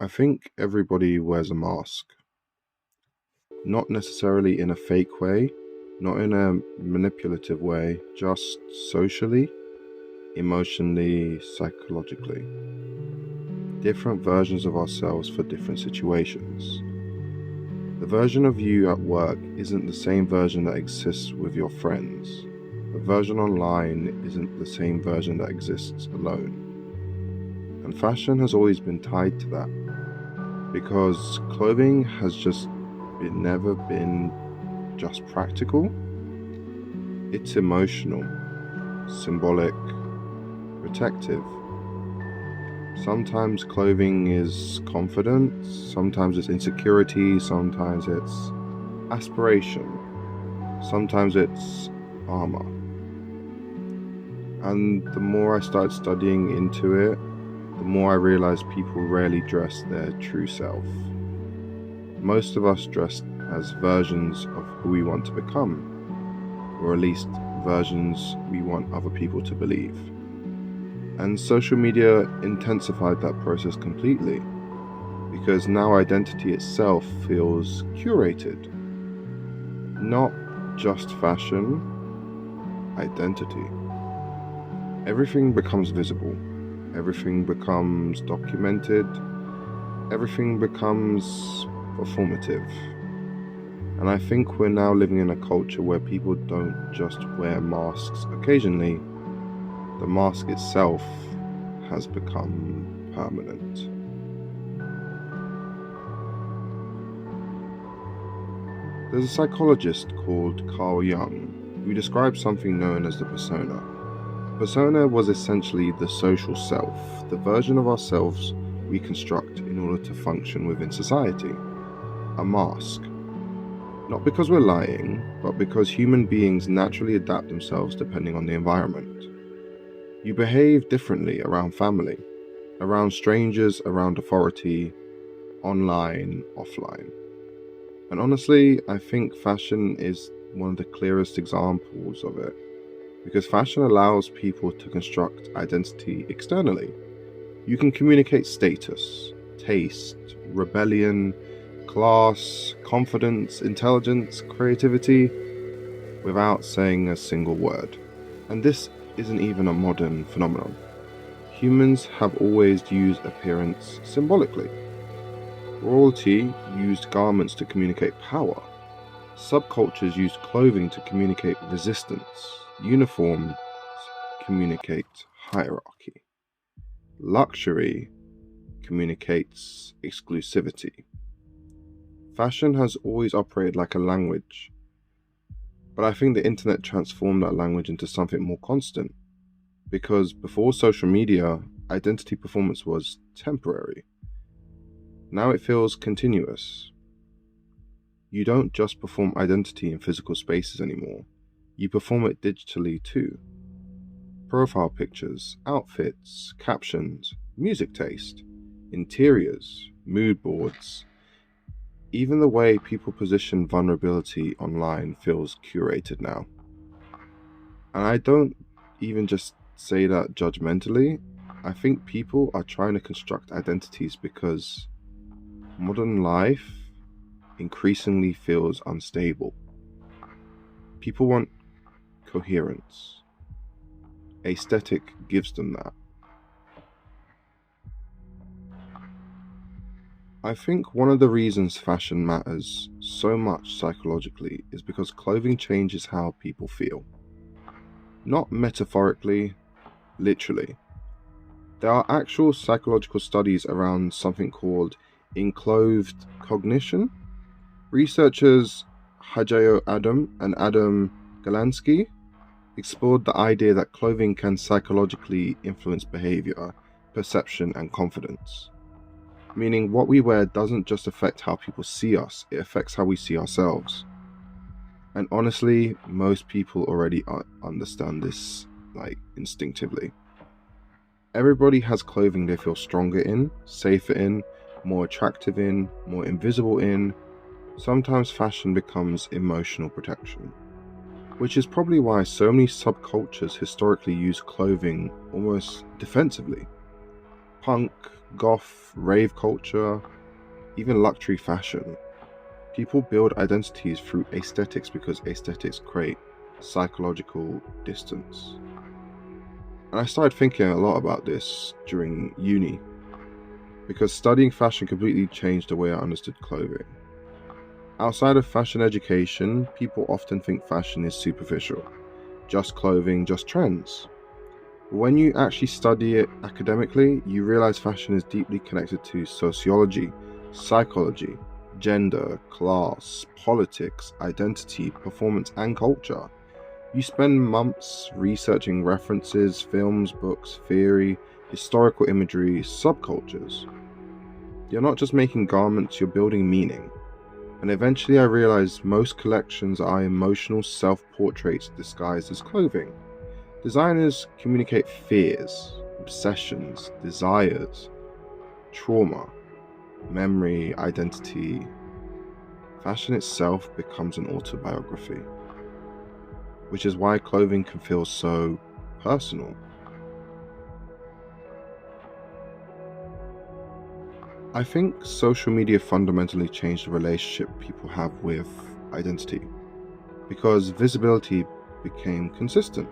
I think everybody wears a mask. Not necessarily in a fake way, not in a manipulative way, just socially, emotionally, psychologically. Different versions of ourselves for different situations. The version of you at work isn't the same version that exists with your friends. The version online isn't the same version that exists alone. And fashion has always been tied to that, because clothing has just never been just practical. It's emotional, symbolic, protective. Sometimes clothing is confidence, sometimes it's insecurity, sometimes it's aspiration, sometimes it's armor. And the more I started studying into it, the more I realized people rarely dress their true self. Most of us dress as versions of who we want to become, or at least versions we want other people to believe. And social media intensified that process completely, because now identity itself feels curated. Not just fashion, identity. Everything becomes visible. Everything becomes documented. Everything becomes performative. And I think we're now living in a culture where people don't just wear masks occasionally. The mask itself has become permanent. There's a psychologist called Carl Jung who describes something known as the persona. Persona was essentially the social self, the version of ourselves we construct in order to function within society. A mask. Not because we're lying, but because human beings naturally adapt themselves depending on the environment. You behave differently around family, around strangers, around authority, online, offline. And honestly, I think fashion is one of the clearest examples of it, because fashion allows people to construct identity externally. You can communicate status, taste, rebellion, class, confidence, intelligence, creativity, without saying a single word. And this isn't even a modern phenomenon. Humans have always used appearance symbolically. Royalty used garments to communicate power. Subcultures used clothing to communicate resistance. Uniforms communicate hierarchy. Luxury communicates exclusivity. Fashion has always operated like a language, but I think the internet transformed that language into something more constant, because before social media, identity performance was temporary. Now it feels continuous. You don't just perform identity in physical spaces anymore, you perform it digitally too. Profile pictures, outfits, captions, music taste, interiors, mood boards. Even the way people position vulnerability online feels curated now. And I don't even just say that judgmentally. I think people are trying to construct identities because modern life increasingly feels unstable. People want coherence. Aesthetic gives them that. I think one of the reasons fashion matters so much psychologically is because clothing changes how people feel. Not metaphorically, literally. There are actual psychological studies around something called Enclothed cognition. Researchers Hajo and Adam Galinsky explored the idea that clothing can psychologically influence behavior, perception, and confidence. Meaning what we wear doesn't just affect how people see us, it affects how we see ourselves. And honestly, most people already understand this, instinctively. Everybody has clothing they feel stronger in, safer in, more attractive in, more invisible in. Sometimes fashion becomes emotional protection, which is probably why so many subcultures historically use clothing almost defensively. Punk, goth, rave culture, even luxury fashion. People build identities through aesthetics because aesthetics create psychological distance. And I started thinking a lot about this during uni, because studying fashion completely changed the way I understood clothing. Outside of fashion education, people often think fashion is superficial, just clothing, just trends. But when you actually study it academically, you realize fashion is deeply connected to sociology, psychology, gender, class, politics, identity, performance, and culture. You spend months researching references, films, books, theory, historical imagery, subcultures. You're not just making garments, you're building meaning. And eventually I realized most collections are emotional self-portraits disguised as clothing. Designers communicate fears, obsessions, desires, trauma, memory, identity. Fashion itself becomes an autobiography, which is why clothing can feel so personal. I think social media fundamentally changed the relationship people have with identity, because visibility became consistent.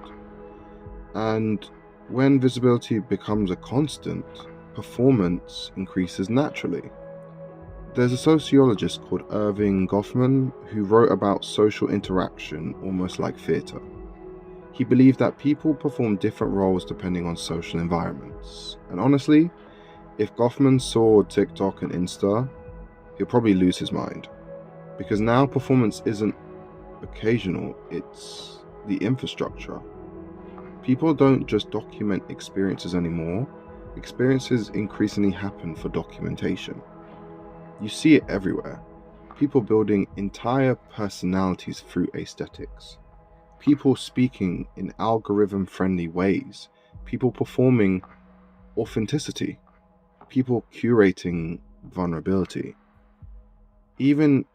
And when visibility becomes a constant, performance increases naturally. There's a sociologist called Erving Goffman who wrote about social interaction almost like theatre. He believed that people perform different roles depending on social environments. And honestly, if Goffman saw TikTok and Insta, he'll probably lose his mind. Because now performance isn't occasional, it's the infrastructure. People don't just document experiences anymore. Experiences increasingly happen for documentation. You see it everywhere. People building entire personalities through aesthetics. People speaking in algorithm-friendly ways. People performing authenticity. People curating vulnerability. Even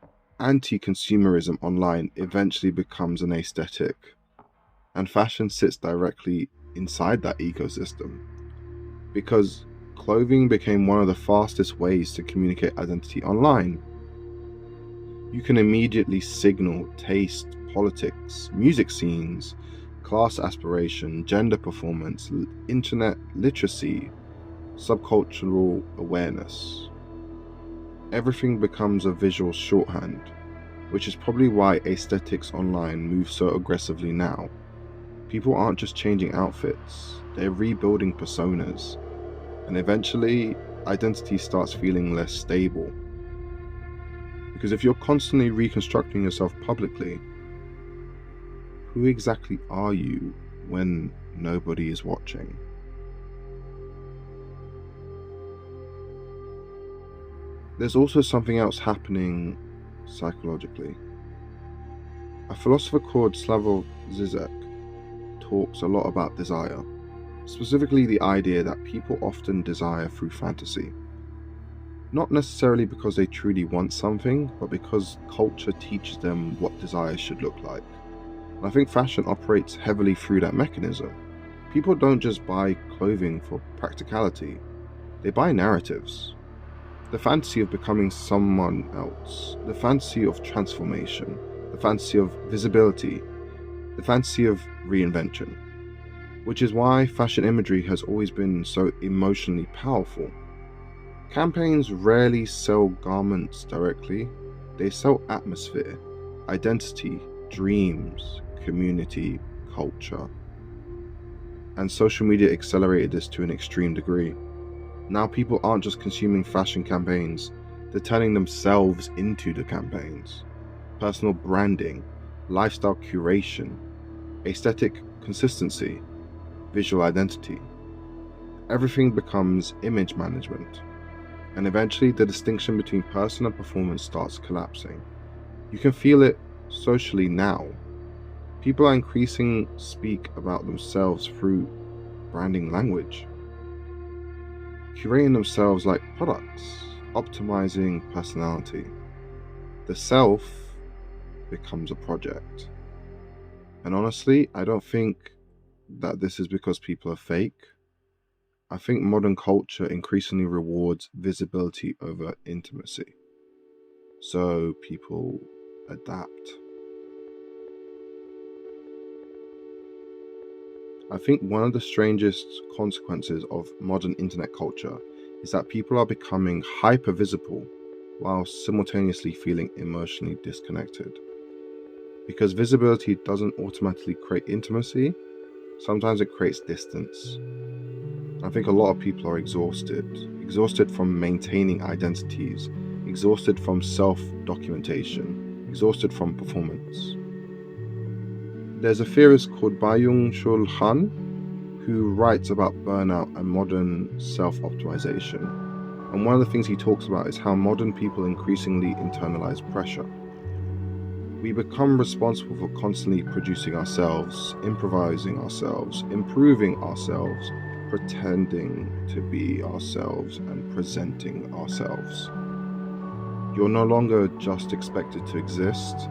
anti-consumerism online eventually becomes an aesthetic, and fashion sits directly inside that ecosystem, because clothing became one of the fastest ways to communicate identity online. You can immediately signal taste, politics, music scenes, class aspiration, gender performance, internet literacy, subcultural awareness. Everything becomes a visual shorthand, which is probably why aesthetics online move so aggressively now. People aren't just changing outfits, they're rebuilding personas, and eventually identity starts feeling less stable. Because if you're constantly reconstructing yourself publicly, who exactly are you when nobody is watching? There's also something else happening psychologically. A philosopher called Slavoj Žižek talks a lot about desire, specifically the idea that people often desire through fantasy. Not necessarily because they truly want something, but because culture teaches them what desire should look like. And I think fashion operates heavily through that mechanism. People don't just buy clothing for practicality, they buy narratives. The fantasy of becoming someone else, the fantasy of transformation, the fantasy of visibility, the fantasy of reinvention. Which is why fashion imagery has always been so emotionally powerful. Campaigns rarely sell garments directly, they sell atmosphere, identity, dreams, community, culture. And social media accelerated this to an extreme degree. Now people aren't just consuming fashion campaigns, they're turning themselves into the campaigns. Personal branding, lifestyle curation, aesthetic consistency, visual identity. Everything becomes image management. And eventually the distinction between person and performance starts collapsing. You can feel it socially now. People are increasingly speak about themselves through branding language, curating themselves like products, optimizing personality. The self becomes a project. And honestly, I don't think that this is because people are fake. I think modern culture increasingly rewards visibility over intimacy. So people adapt. I think one of the strangest consequences of modern internet culture is that people are becoming hyper-visible while simultaneously feeling emotionally disconnected. Because visibility doesn't automatically create intimacy, sometimes it creates distance. I think a lot of people are exhausted from maintaining identities, exhausted from self-documentation, exhausted from performance. There's a theorist called Byung-Chul who writes about burnout and modern self-optimization. And one of the things he talks about is how modern people increasingly internalize pressure. We become responsible for constantly producing ourselves, improvising ourselves, improving ourselves, pretending to be ourselves, and presenting ourselves. You're no longer just expected to exist,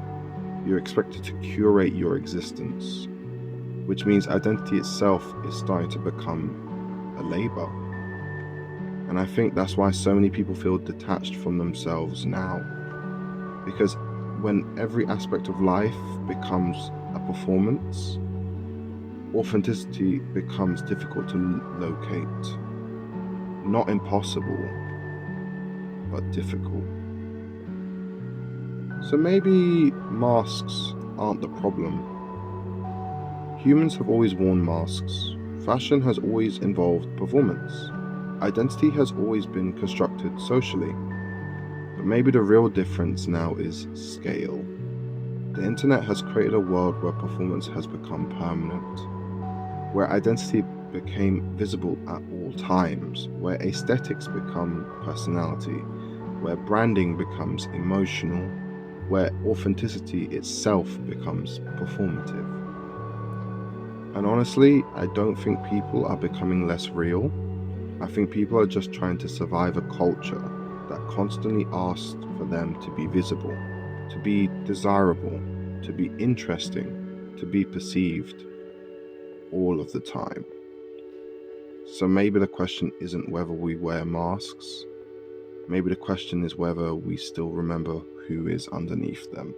you're expected to curate your existence, which means identity itself is starting to become a labor. And I think that's why so many people feel detached from themselves now. Because when every aspect of life becomes a performance, authenticity becomes difficult to locate. Not impossible, but difficult. So maybe masks aren't the problem. Humans have always worn masks. Fashion has always involved performance. Identity has always been constructed socially. But maybe the real difference now is scale. The internet has created a world where performance has become permanent, where identity became visible at all times, where aesthetics become personality, where branding becomes emotional, where authenticity itself becomes performative. And honestly, I don't think people are becoming less real. I think people are just trying to survive a culture that constantly asks for them to be visible, to be desirable, to be interesting, to be perceived all of the time. So maybe the question isn't whether we wear masks. Maybe the question is whether we still remember who is underneath them.